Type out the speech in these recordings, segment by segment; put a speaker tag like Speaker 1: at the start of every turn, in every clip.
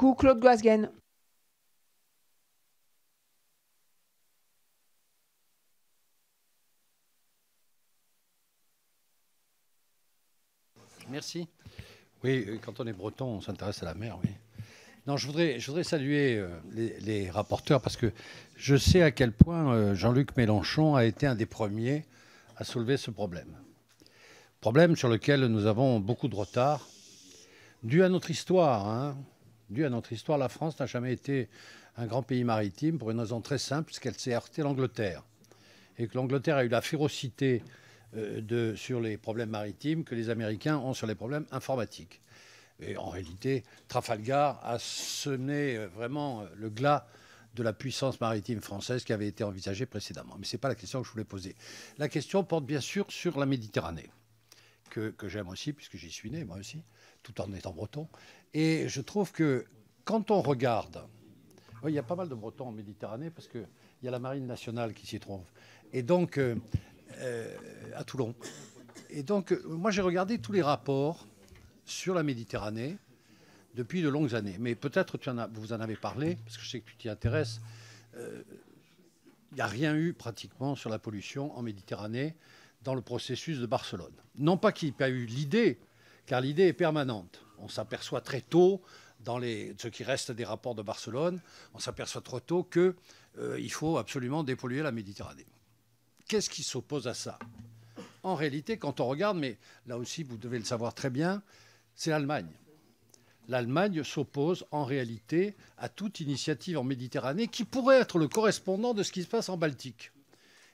Speaker 1: beaucoup. Claude Goasguen.
Speaker 2: Merci. Oui, quand on est breton, on s'intéresse à la mer, oui. Non, je voudrais saluer les rapporteurs parce que je sais à quel point Jean-Luc Mélenchon a été un des premiers à soulever ce problème. Problème sur lequel nous avons beaucoup de retard, dû à notre histoire. Dû à notre histoire, la France n'a jamais été un grand pays maritime pour une raison très simple, puisqu'elle s'est heurtée à l'Angleterre. Et que l'Angleterre a eu la férocité sur les problèmes maritimes que les Américains ont sur les problèmes informatiques. Et en réalité, Trafalgar a semé vraiment le glas de la puissance maritime française qui avait été envisagée précédemment. Mais ce n'est pas la question que je voulais poser. La question porte bien sûr sur la Méditerranée, que j'aime aussi, puisque j'y suis né, moi aussi, tout en étant breton. Et je trouve que quand on regarde, il y a pas mal de Bretons en Méditerranée, parce qu'il y a la marine nationale qui s'y trouve. Et donc, à Toulon. Et donc, moi, j'ai regardé tous les rapports sur la Méditerranée depuis de longues années. Mais peut-être vous en avez parlé, parce que je sais que tu t'y intéresses. Il n'y a rien eu pratiquement sur la pollution en Méditerranée dans le processus de Barcelone. Non pas qu'il n'y ait pas eu l'idée, car l'idée est permanente. On s'aperçoit très tôt, dans ce qui reste des rapports de Barcelone, on s'aperçoit trop tôt qu'il faut absolument dépolluer la Méditerranée. Qu'est-ce qui s'oppose à ça? En réalité, quand on regarde, mais là aussi vous devez le savoir très bien, c'est l'Allemagne. L'Allemagne s'oppose en réalité à toute initiative en Méditerranée qui pourrait être le correspondant de ce qui se passe en Baltique.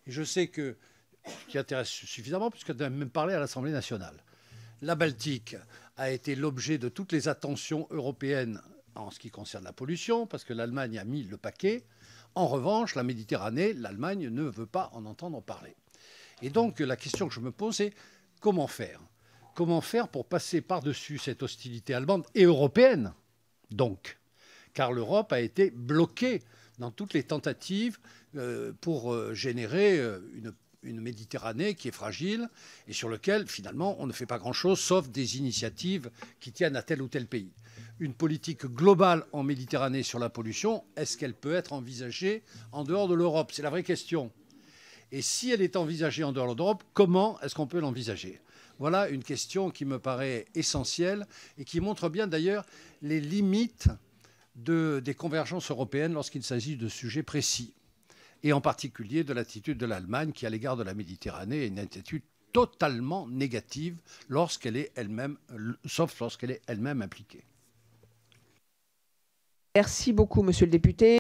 Speaker 2: Et je sais que ce qui intéresse suffisamment, puisqu'on a même parlé à l'Assemblée nationale. La Baltique a été l'objet de toutes les attentions européennes en ce qui concerne la pollution, parce que l'Allemagne a mis le paquet. En revanche, la Méditerranée, l'Allemagne ne veut pas en entendre parler. Et donc, la question que je me pose, c'est comment faire? Comment faire pour passer par-dessus cette hostilité allemande et européenne, donc? Car l'Europe a été bloquée dans toutes les tentatives pour générer une Méditerranée qui est fragile et sur laquelle, finalement, on ne fait pas grand-chose, sauf des initiatives qui tiennent à tel ou tel pays. Une politique globale en Méditerranée sur la pollution, est-ce qu'elle peut être envisagée en dehors de l'Europe? C'est la vraie question. Et si elle est envisagée en dehors de l'Europe, comment est-ce qu'on peut l'envisager? Voilà une question qui me paraît essentielle et qui montre bien d'ailleurs les limites des convergences européennes lorsqu'il s'agit de sujets précis. Et en particulier de l'attitude de l'Allemagne qui, à l'égard de la Méditerranée, est une attitude totalement négative lorsqu'elle est elle-même, sauf lorsqu'elle est elle-même impliquée.
Speaker 1: Merci beaucoup, monsieur le député.